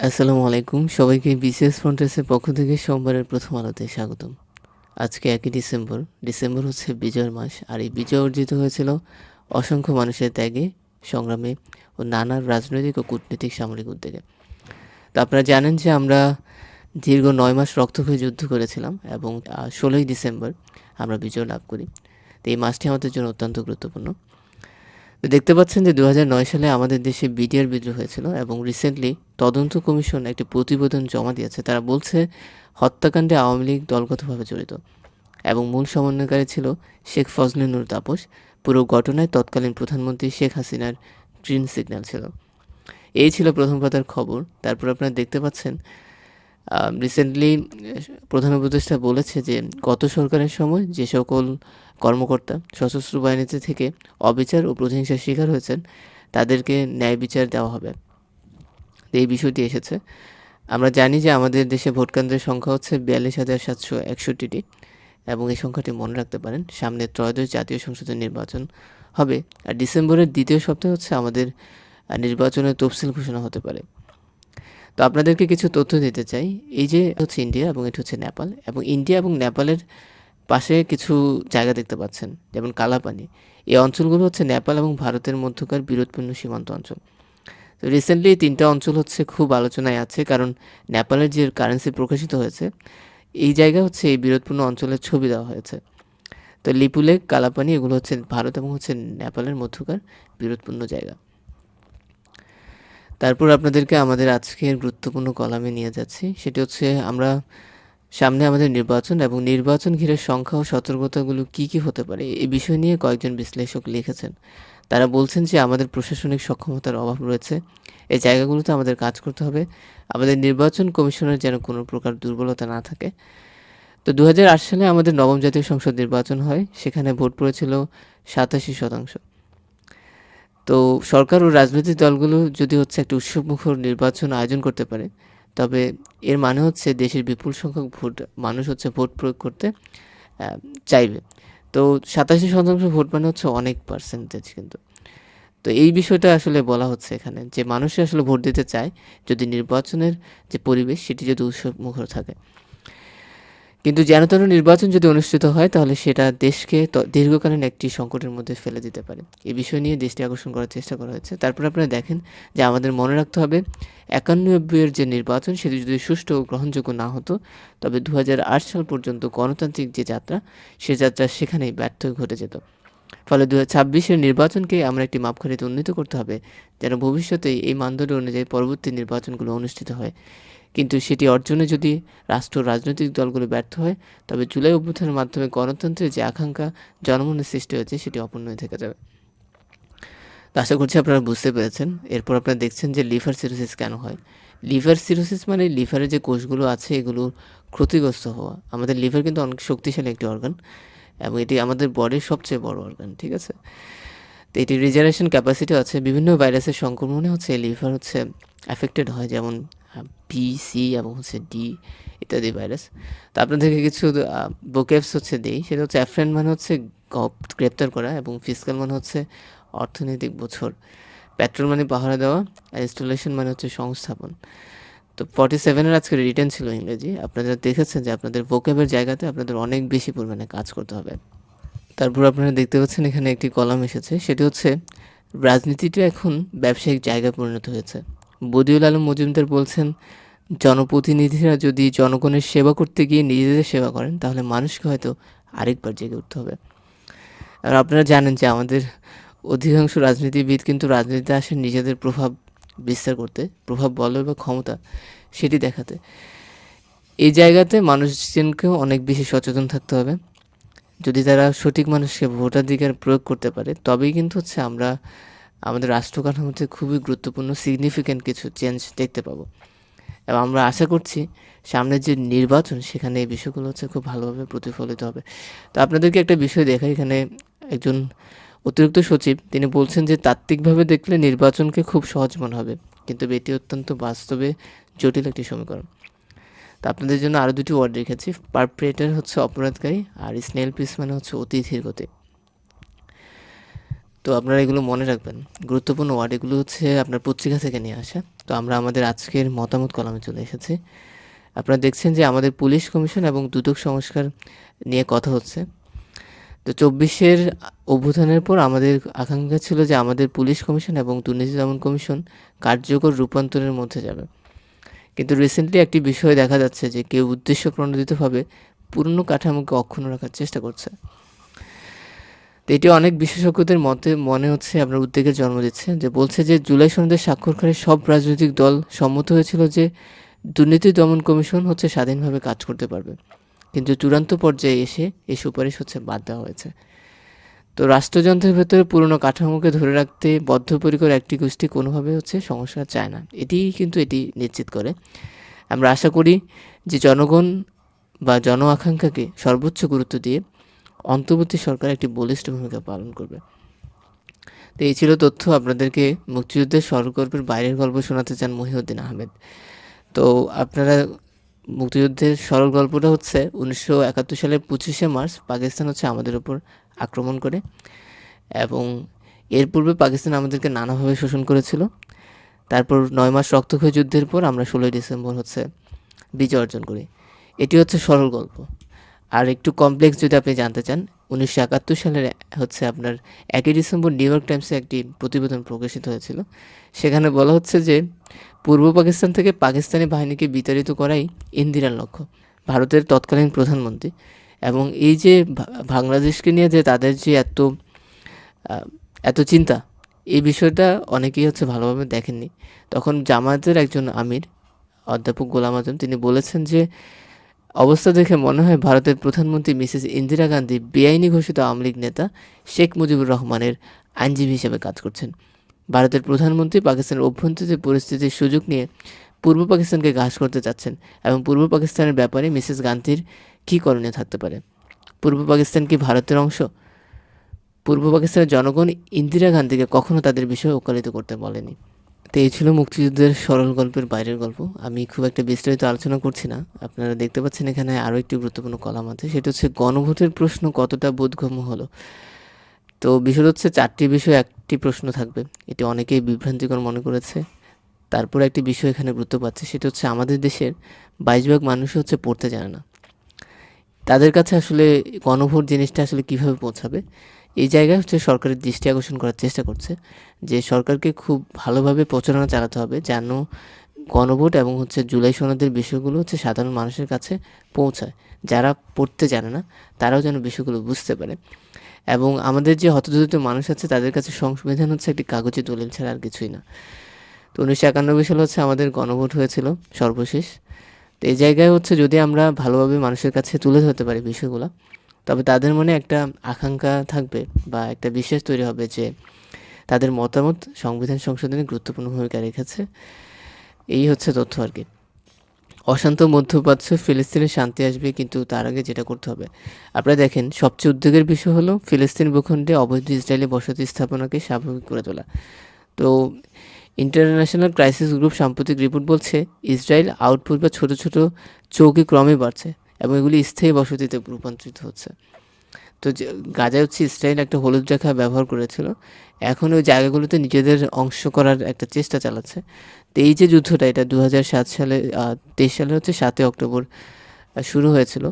আসসালামু আলাইকুম। সবাইকে বিসিএস ফ্রন্টার্সের পক্ষ থেকে সোমবারের প্রথম আলোতে স্বাগতম। আজকে ১ ডিসেম্বর। ডিসেম্বর হচ্ছে বিজয়ের মাস। আর এই বিজয় অর্জিত হয়েছিল অসংখ্য মানুষের ত্যাগে, সংগ্রামে ও নানা রাজনৈতিক ও কূটনৈতিক সামরিক উদ্যোগে। তো আপনারা জানেন যে আমরা দীর্ঘ ৯ মাস রক্তক্ষয়ী যুদ্ধ করেছিলাম এবং ১৬ই ডিসেম্বর আমরা বিজয় লাভ করি। তো এই মাসটি আমাদের জন্য অত্যন্ত গুরুত্বপূর্ণ। তো দেখতে পাচ্ছেন যে ২০০৯ সালে আমাদের দেশে বিডিআর বিদ্রোহ হয়েছিল এবং রিসেন্টলি তদন্ত কমিশন একটি প্রতিবেদন জমা দিয়েছে। তারা বলছে হত্যাকাণ্ডে আওয়ামী লীগ দলগতভাবে জড়িত এবং মূল সমন্বয়কারী ছিল শেখ ফজলে নূর তাপস। পুরো ঘটনায় তৎকালীন প্রধানমন্ত্রী শেখ হাসিনার গ্রিন সিগন্যাল ছিল। এই ছিল প্রথম পাতার খবর। তারপর আপনারা দেখতে পাচ্ছেন রিসেন্টলি প্রধান উপদেষ্টা বলেছে যে গত সরকারের সময় যে সকল কর্মকর্তা সশস্ত্র বাহিনীতে থেকে অবিচার ও প্রতিহিংসার শিকার হয়েছেন তাদেরকে ন্যায় বিচার দেওয়া হবে। এই বিষয়টি এসেছে। আমরা জানি যে আমাদের দেশে ভোটকেন্দ্রের সংখ্যা হচ্ছে ৪২,৭৬১টি এবং এই সংখ্যাটি মনে রাখতে পারেন। সামনে ত্রয়োদশ জাতীয় সংসদের নির্বাচন হবে আর ডিসেম্বরের দ্বিতীয় সপ্তাহে হচ্ছে আমাদের নির্বাচনের তফসিল ঘোষণা হতে পারে। তো আপনাদেরকে কিছু তথ্য দিতে চাই। এই যে হচ্ছে ইন্ডিয়া এবং এটা হচ্ছে নেপাল এবং ইন্ডিয়া এবং নেপালের পাশে কিছু জায়গা দেখতে পাচ্ছেন, যেমন কালাপানি। এই অঞ্চলগুলো হচ্ছে নেপাল এবং ভারতের মধ্যকার বিরোধপূর্ণ সীমান্ত অঞ্চল। তো রিসেন্টলি এই ৩টা অঞ্চল হচ্ছে খুব আলোচনায় আছে, কারণ নেপালের যে কারেন্সি প্রকাশিত হয়েছে এই জায়গা হচ্ছে এই বিরোধপূর্ণ অঞ্চলের ছবি দেওয়া হয়েছে। তো লিপুলেক, কালাপানি এগুলো হচ্ছে ভারত এবং হচ্ছে নেপালের মধ্যকার বিরোধপূর্ণ জায়গা। তারপর আপনাদেরকে আমাদের আজকের গুরুত্বপূর্ণ কলামে নিয়ে যাচ্ছি। সেটি হচ্ছে আমরা সামনে আমাদের নির্বাচন এবং নির্বাচন ঘিরে সংখ্যা ও সতর্কতাগুলো কী কী হতে পারে এই বিষয় নিয়ে কয়েকজন বিশ্লেষক লিখেছেন। তারা বলছেন যে আমাদের প্রশাসনিক সক্ষমতার অভাব রয়েছে, এই জায়গাগুলোতে আমাদের কাজ করতে হবে। আমাদের নির্বাচন কমিশনের যেন কোনো প্রকার দুর্বলতা না থাকে। তো ২০০৮ সালে আমাদের নবম জাতীয় সংসদ নির্বাচন হয়, সেখানে ভোট পড়েছিল ৮৭%। তো সরকার ও রাজনৈতিক দলগুলো যদি হচ্ছে একটা উৎসবমুখর নির্বাচন আয়োজন করতে পারে, তবে এর মানে হচ্ছে দেশের বিপুল সংখ্যক মানুষ হচ্ছে ভোট প্রয়োগ করতে চাইবে। তো ৮৭% ভোট মানে হচ্ছে অনেক পার্সেন্টেজ কিন্তু। তো এই বিষয়টা আসলে বলা হচ্ছে এখানে যে মানুষই আসলে ভোট দিতে চায় যদি নির্বাচনের যে পরিবেশ সেটি যদি উৎসবমুখর থাকে। কিন্তু যেন-তেন নির্বাচন যদি অনুষ্ঠিত হয় তাহলে সেটা দেশকে দীর্ঘকালীন একটি সংকটের মধ্যে ফেলে দিতে পারে। এই বিষয় নিয়ে দৃষ্টি আকর্ষণ করার চেষ্টা করা হয়েছে। তারপর আপনারা দেখেন যে আমাদের মনে রাখতে হবে ৯১-এর যে নির্বাচন সেটি যদি সুষ্ঠু ও গ্রহণযোগ্য না হতো তবে ২০০৮ সাল পর্যন্ত গণতান্ত্রিক যে যাত্রা সে যাত্রা সেখানেই ব্যর্থ ঘটে যেত। ফলে ২০২৬-এর নির্বাচনকে আমরা একটি মাপকাঠিতে উন্নীত করতে হবে যেন ভবিষ্যতে এই মানদণ্ড অনুযায়ী পরবর্তী নির্বাচনগুলো অনুষ্ঠিত হয়। কিন্তু সেটি অর্জনে যদি রাষ্ট্র রাজনৈতিক দলগুলো ব্যর্থ হয় তবে জুলাই অভ্যুত্থানের মাধ্যমে গণতন্ত্রের যে আকাঙ্ক্ষা জনমনে সৃষ্টি হয়েছে সেটি অপূর্ণ হয়ে থেকে যাবে। তো আশা করছি আপনারা বুঝতে পেরেছেন। এরপর আপনারা দেখছেন যে লিভার সিরোসিস কেন হয়। লিভার সিরোসিস মানে লিভারের যে কোষগুলো আছে এগুলোর ক্ষতিগ্রস্ত হওয়া। আমাদের লিভার কিন্তু অনেক শক্তিশালী একটি অর্গান এবং এটি আমাদের বডির সবচেয়ে বড় অর্গান, ঠিক আছে? তো এটি রিজেনারেশন ক্যাপাসিটি আছে। বিভিন্ন ভাইরাসের সংক্রমণে হচ্ছে লিভার হচ্ছে অ্যাফেক্টেড হয়, যেমন বি, সি এবং হচ্ছে ডি ইত্যাদি ভাইরাস। তো আপনাদেরকে কিছু ভোক্যাবস হচ্ছে দেই। সেটা হচ্ছে অ্যাফ্রেন্ট মানে হচ্ছে গ্রেপ্তার করা এবং ফিসক্যাল মানে হচ্ছে অর্থনৈতিক বছর, পেট্রোল মানে পাহারা দেওয়া, আর ইনস্টলেশন মানে হচ্ছে সংস্থাপন। তো 47-এর আজকে রিটেন ছিল ইংরেজি। আপনারা দেখেছেন যে আপনাদের ভোক্যাবের জায়গাতে আপনাদের অনেক বেশি পরিমাণে কাজ করতে হবে। তারপর আপনারা দেখতে পাচ্ছেন এখানে একটি কলাম এসেছে, সেটি হচ্ছে রাজনীতিটা এখন ব্যবসায়িক জায়গায় পরিণত হয়েছে। বদিউল আলম মজুমদার বলছেন, জনপ্রতিনিধিরা যদি জনগণের সেবা করতে গিয়ে নিজেদের সেবা করেন তাহলে মানুষকে হয়তো আরেকবার জেগে উঠতে হবে। আর আপনারা জানেন যে আমাদের অধিকাংশ রাজনীতিবিদ কিন্তু রাজনীতিতে আসেন নিজেদের প্রভাব বিস্তার করতে, প্রভাব বল বা ক্ষমতা সেটি দেখাতে। এই জায়গাতে মানুষজনকেও অনেক বেশি সচেতন থাকতে হবে। যদি তারা সঠিক মানুষকে ভোটাধিকার প্রয়োগ করতে পারে তবেই কিন্তু হচ্ছে আমরা আমাদের রাষ্ট্র কাঠামোতে খুবই গুরুত্বপূর্ণ সিগনিফিক্যান্ট কিছু চেঞ্জ দেখতে পাবো এবং আমরা আশা করছি সামনের যে নির্বাচন সেখানে এই বিষয়গুলো হচ্ছে খুব ভালোভাবে প্রতিফলিত হবে। তো আপনাদেরকে একটা বিষয় দেখাই। এখানে একজন অতিরিক্ত সচিব তিনি বলছেন যে তাত্ত্বিকভাবে দেখলে নির্বাচনকে খুব সহজ মনে হবে, কিন্তু এটি অত্যন্ত বাস্তবে জটিল একটি সমীকরণ। তো আপনাদের জন্য আরও দুটি ওয়ার্ড রেখেছি। পারপেট্রেটর হচ্ছে অপরাধকারী আর স্নেল পিস মানে হচ্ছে অতি ধীর গতি। তো আপনারা এগুলো মনে রাখবেন। গুরুত্বপূর্ণ ওয়ার্ড এগুলো হচ্ছে আপনার পত্রিকা থেকে নিয়ে আসা। তো আমরা আমাদের আজকের মতামত কলামে চলে এসেছি। আপনারা দেখছেন যে আমাদের পুলিশ কমিশন এবং দুদক সংস্কার নিয়ে কথা হচ্ছে। তো ২৪-এর অভ্যুত্থানের পর আমাদের আকাঙ্ক্ষা ছিল যে আমাদের পুলিশ কমিশন এবং দুর্নীতি দমন কমিশন কার্যকর রূপান্তরের মধ্যে যাবে। কিন্তু রিসেন্টলি একটি বিষয় দেখা যাচ্ছে যে কেউ উদ্দেশ্যপ্রণোদিতভাবে পুরনো কাঠামোকে অক্ষুণ্ণ রাখার চেষ্টা করছে। তো এটি অনেক বিশেষজ্ঞদের মতে মনে হচ্ছে আপনার উদ্বেগের জন্ম দিচ্ছে, যে বলছে যে জুলাই সনদে স্বাক্ষরকারী সব রাজনৈতিক দল সম্মত হয়েছিল যে দুর্নীতি দমন কমিশন হচ্ছে স্বাধীনভাবে কাজ করতে পারবে, কিন্তু চূড়ান্ত পর্যায়ে এসে এই সুপারিশ হচ্ছে বাদ দেওয়া হয়েছে। তো রাষ্ট্রযন্ত্রের ভেতরে পুরনো কাঠামোকে ধরে রাখতে বদ্ধপরিকর একটি গোষ্ঠী কোনোভাবে হচ্ছে সংস্কার চায় না, এটি নিশ্চিত করে। আমরা আশা করি যে জনগণ বা জন আকাঙ্ক্ষাকে সর্বোচ্চ গুরুত্ব দিয়ে অন্তর্বর্তী সরকার একটি বলিষ্ঠ ভূমিকা পালন করবে। তো এই ছিল তথ্য। আপনাদেরকে মুক্তিযুদ্ধের সরল গল্পের বাইরের গল্প শোনাতে চান মহিউদ্দিন আহমেদ। তো আপনারা মুক্তিযুদ্ধের সরল গল্পটা হচ্ছে 1971 সালের 25শে মার্চ পাকিস্তান হচ্ছে আমাদের উপর আক্রমণ করে, এবং এর পূর্বে পাকিস্তান আমাদেরকে নানাভাবে শোষণ করেছিল। তারপর 9 মাস রক্তক্ষয়ী যুদ্ধের পর আমরা 16ই ডিসেম্বর হচ্ছে বিজয় অর্জন করি। এটি হচ্ছে সরল গল্প। আর একটু কমপ্লেক্স যদি আপনি জানতে চান, 1971 সালের হচ্ছে আপনার 1 ডিসেম্বর নিউ ইয়র্ক টাইমসে একটি প্রতিবেদন প্রকাশিত হয়েছিল। সেখানে বলা হচ্ছে যে পূর্ব পাকিস্তান থেকে পাকিস্তানি বাহিনীকে বিতাড়িত করাই ইন্দিরার লক্ষ্য, ভারতের তৎকালীন প্রধানমন্ত্রী। এবং এই যে বাংলাদেশকে নিয়ে যে তাদের যে এত চিন্তা, এই বিষয়টা অনেকেই হচ্ছে ভালোভাবে দেখেননি। তখন জামায়াতের একজন আমির অধ্যাপক গোলাম আজম তিনি বলেছেন যে অবস্থা দেখে মনে হয় ভারতের প্রধানমন্ত্রী মিসেস ইন্দিরা গান্ধী বেআইনি ঘোষিত আওয়ামী লীগ নেতা শেখ মুজিবুর রহমানের আইনজীবী হিসেবে কাজ করছেন। ভারতের প্রধানমন্ত্রী পাকিস্তানের অভ্যন্তরীণ পরিস্থিতির সুযোগ নিয়ে পূর্ব পাকিস্তানকে ঘাস করতে চাচ্ছেন, এবং পূর্ব পাকিস্তানের ব্যাপারে মিসেস গান্ধীর কী করণীয় থাকতে পারে? পূর্ব পাকিস্তান কি ভারতের অংশ? পূর্ব পাকিস্তানের জনগণ ইন্দিরা গান্ধীকে কখনো তাদের বিষয়ে ওকালতি করতে বলেনি। তো এই ছিল মুক্তিযুদ্ধের সরল গল্পের বাইরের গল্প। আমি খুব একটা বিস্তারিত আলোচনা করছি না। আপনারা দেখতে পাচ্ছেন এখানে আরও একটি গুরুত্বপূর্ণ কলাম আছে, সেটা হচ্ছে গণভোটের প্রশ্ন কতটা বোধগম্য হলো। তো বিষয় হচ্ছে 4টি বিষয় একটি প্রশ্ন থাকবে, এটি অনেকেই বিভ্রান্তিকর মনে করেছে। তারপর একটি বিষয় এখানে গুরুত্ব পাচ্ছে, সেটা হচ্ছে আমাদের দেশের 22 ভাগ মানুষ হচ্ছে পড়তে জানে না। তাদের কাছে আসলে গণভোট জিনিসটা আসলে কীভাবে পৌঁছাবে, এই জায়গায় হচ্ছে সরকারের দৃষ্টি আকর্ষণ করার চেষ্টা করছে, যে সরকারকে খুব ভালোভাবে প্রচারণা চালাতে হবে যেন গণভোট এবং হচ্ছে জুলাই সনদের বিষয়গুলো হচ্ছে সাধারণ মানুষের কাছে পৌঁছায়। যারা পড়তে জানে না তারাও যেন বিষয়গুলো বুঝতে পারে। এবং আমাদের যে হতদরিদ্র মানুষ আছে তাদের কাছে সংবিধান হচ্ছে একটি কাগজে দলিল ছাড়া আর কিছুই না। তো 1991 সালে হচ্ছে আমাদের গণভোট হয়েছিল সর্বশেষ। তো এই জায়গায় হচ্ছে যদি আমরা ভালোভাবে মানুষের কাছে তুলে ধরতে পারি বিষয়গুলো, তবে তাদের মনে একটা আকাঙ্ক্ষা থাকবে বা একটা বিশ্বাস তৈরি হবে যে তাদের মতামত সংবিধান সংশোধনে গুরুত্বপূর্ণ ভূমিকা রেখেছে। এই হচ্ছে তথ্য আর কি। অশান্ত মধ্যপ্রাচ্য, ফিলিস্তিনের শান্তি আসবে, কিন্তু তার আগে যেটা করতে হবে, আপনারা দেখেন সবচেয়ে উদ্বেগের বিষয় হলো ফিলিস্তিন ভূখণ্ডে অবৈধ ইসরায়েলি বসতি স্থাপনাকে স্বাভাবিক করে তোলা। তো ইন্টারন্যাশনাল ক্রাইসিস গ্রুপ সাম্প্রতিক রিপোর্ট বলছে ইসরায়েল আউটপুট বা ছোটো ছোটো চৌকি ক্রমে বাড়ছে এবং এগুলি স্থায়ী বসতিতে রূপান্তরিত হচ্ছে। তো গাজায় হচ্ছে ইসরায়েল একটা হলুদ রেখা ব্যবহার করেছিল, এখন ওই জায়গাগুলোতে নিজেদের অংশ করার একটা চেষ্টা চালাচ্ছে। তো এই যে যুদ্ধটা, এটা 2007 সালে 23 সালে হচ্ছে 7 অক্টোবর শুরু হয়েছিল।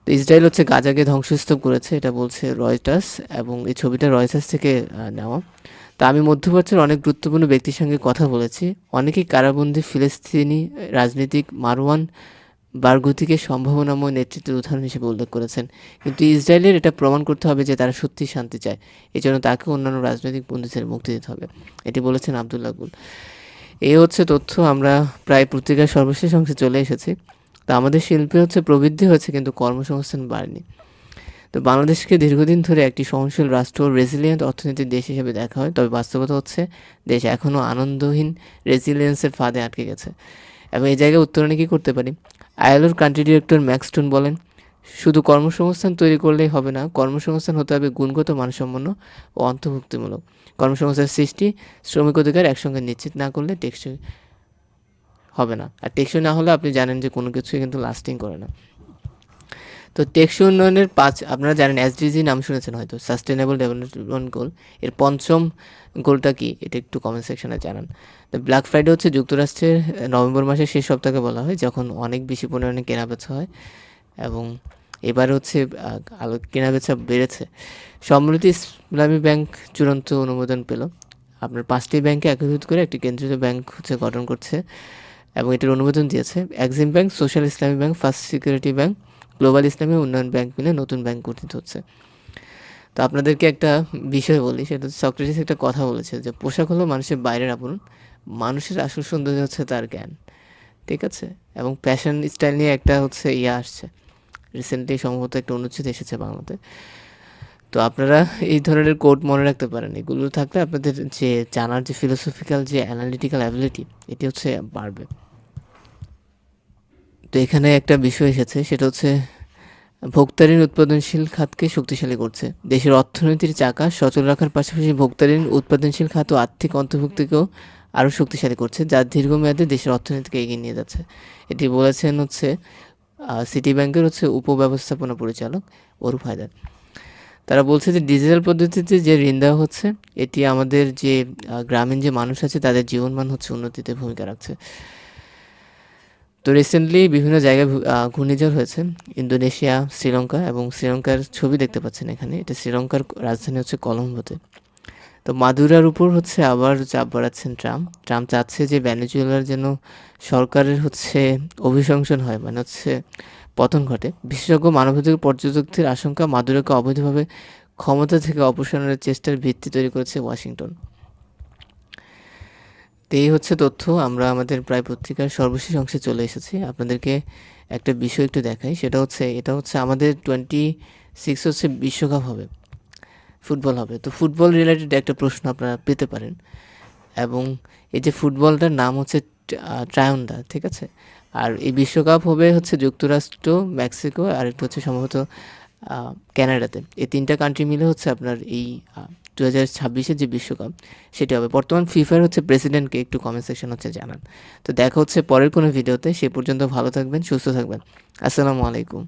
তো ইসরায়েল হচ্ছে গাজাকে ধ্বংসস্তূপ করেছে, এটা বলছে রয়টার্স, এবং এই ছবিটা রয়টার্স থেকে নেওয়া। তা আমি মধ্যপ্রাচ্যের অনেক গুরুত্বপূর্ণ ব্যক্তির সঙ্গে কথা বলেছি, অনেকেই কারাবন্দী ফিলিস্তিনি রাজনীতিক মারওয়ান বারগুতিকে সম্ভাবনাময় নেতৃত্বের উদাহরণ হিসেবে উল্লেখ করেছেন। কিন্তু ইসরায়েলের এটা প্রমাণ করতে হবে যে তারা সত্যি শান্তি চায়, এই জন্য তাকে অন্যান্য রাজনৈতিক বন্দীদের মুক্তি দিতে হবে, এটি বলেছেন আবদুল্লাহ গুল। এই হচ্ছে তথ্য। আমরা প্রায় পত্রিকার সর্বশেষ অংশে চলে এসেছি। তো আমাদের শিল্পে হচ্ছে প্রবৃদ্ধি হয়েছে কিন্তু কর্মসংস্থান বাড়েনি। তো বাংলাদেশকে দীর্ঘদিন ধরে একটি সহনশীল রাষ্ট্র, রেজিলিয়েন্ট অর্থনীতির দেশ হিসেবে দেখা হয়, তবে বাস্তবতা হচ্ছে দেশ এখনও আনন্দহীন রেজিলিয়েন্সের ফাঁদে আটকে গেছে। এবং এই জায়গায় উত্তরণে কী করতে পারি? আইএলওর কান্ট্রি ডিরেক্টর ম্যাক্সটুন বলেন, শুধু কর্মসংস্থান তৈরি করলেই হবে না, কর্মসংস্থান হতে হবে গুণগত মানসম্পন্ন ও অন্তর্ভুক্তিমূলক। কর্মসংস্থান সৃষ্টি, শ্রমিক অধিকার একসঙ্গে নিশ্চিত না করলে টেকসই হবে না, আর টেকসই না হলে আপনি জানেন যে কোনো কিছুই কিন্তু লাস্টিং করে না। তো টেকসই উন্নয়নের 5 আপনারা জানেন এসডিজি নাম শুনেছেন হয়তো, সাস্টেনেবল ডেভেলপমেন্ট গোল। এর 5ম গোলটা কি এটা একটু কমেন্ট সেকশনে জানান। তো ব্ল্যাক ফ্রাইডে হচ্ছে যুক্তরাষ্ট্রের নভেম্বর মাসের শেষ সপ্তাহকে বলা হয়, যখন অনেক বেশি পরিমাণে কেনাবেচা হয় এবং এবার হচ্ছে আলো কেনাবেচা বেড়েছে। সম্মিলিত ইসলামী ব্যাংক চূড়ান্ত অনুমোদন পেল। আপনার 5টি ব্যাংকে একীভূত করে একটি কেন্দ্রীয় ব্যাংক হচ্ছে গঠন করছে এবং এটার অনুমোদন দিয়েছে। এক্সিম ব্যাংক, সোশ্যাল ইসলামী bank, first security bank, global ইসলামী উন্নয়ন ব্যাংক মিলে নতুন ব্যাংক গঠিত হচ্ছে। তো আপনাদেরকে একটা বিষয় বলি, সেটা হচ্ছে সক্রেটিস একটা কথা বলেছে যে পোশাক হলো মানুষের বাইরের আবরণ, মানুষের আসল সৌন্দর্য হচ্ছে তার জ্ঞান। ঠিক আছে? এবং ফ্যাশন স্টাইল নিয়ে একটা হচ্ছে আসছে, রিসেন্টলি সম্ভবত একটা অনুচ্ছেদ এসেছে বাংলাতে। তো আপনারা এই ধরনের কোড মনে রাখতে পারেন। এগুলো থাকলে আপনাদের যে জানার যে ফিলোসফিক্যাল যে অ্যানালিটিক্যাল অ্যাবিলিটি এটি হচ্ছে বাড়বে। তো এখানে একটা বিষয় এসেছে, সেটা হচ্ছে ভোক্তাঋণ উৎপাদনশীল খাতকে শক্তিশালী করছে। দেশের অর্থনীতির চাকা সচল রাখার পাশাপাশি ভোক্তাঋণ উৎপাদনশীল খাত ও আর্থিক অন্তর্ভুক্তিকেও আরও শক্তিশালী করছে, যা দীর্ঘমেয়াদে দেশের অর্থনীতিকে এগিয়ে নিয়ে যাচ্ছে। এটি বলেছেন হচ্ছে সিটি ব্যাংকের হচ্ছে উপব্যবস্থাপনা পরিচালক অরূপ হায়দার। তারা বলছে যে ডিজিটাল পদ্ধতিতে যে ঋণ দেওয়া হচ্ছে এটি আমাদের যে গ্রামীণ যে মানুষ আছে তাদের জীবনমান হচ্ছে উন্নতিতে ভূমিকা রাখছে। তো রিসেন্টলি বিভিন্ন জায়গায় ঘূর্ণিঝড় হয়েছে, ইন্দোনেশিয়া, শ্রীলঙ্কা, এবং শ্রীলঙ্কার ছবি দেখতে পাচ্ছেন এখানে। এটা শ্রীলঙ্কার রাজধানী হচ্ছে কলম্বোতে। তো মাদুরার উপর হচ্ছে আবার চাপ বাড়াচ্ছেন ট্রাম্প। ট্রাম্প চাচ্ছে যে ভেনেজুয়েলার যেন সরকারের হচ্ছে অভিশংসন হয়, মানে হচ্ছে পতন ঘটে। বিশেষজ্ঞ মানবাধিকার পর্যবেক্ষকদের আশঙ্কা, মাদুরাকে অবৈধভাবে ক্ষমতা থেকে অপসারণের চেষ্টার ভিত্তি তৈরি করেছে ওয়াশিংটন। তো এই হচ্ছে তথ্য। আমরা আমাদের প্রায় পত্রিকার সর্বশেষ অংশে চলে এসেছি। আপনাদেরকে একটা বিষয় একটু দেখাই, সেটা হচ্ছে এটা হচ্ছে আমাদের 26 হচ্ছে বিশ্বকাপ হবে, ফুটবল হবে। তো ফুটবল রিলেটেড একটা প্রশ্ন আপনারা পেতে পারেন, এবং এই যে ফুটবলটার নাম হচ্ছে ট্রায়ন্ডা, ঠিক আছে? আর এই বিশ্বকাপ হবে হচ্ছে যুক্তরাষ্ট্র, মেক্সিকো, আর একটা হচ্ছে সম্ভবত ক্যানাডাতে। এই 3টা কান্ট্রি মিলে হচ্ছে আপনার এই 2026-এর যে বিশ্বকাপ সেটি হবে। বর্তমান ফিফার হচ্ছে প্রেসিডেন্টকে একটু কমেন্ট সেকশন হচ্ছে জানান। তো দেখা হচ্ছে পরের কোনো ভিডিওতে। সে পর্যন্ত ভালো থাকবেন, সুস্থ থাকবেন। আসসালামু আলাইকুম।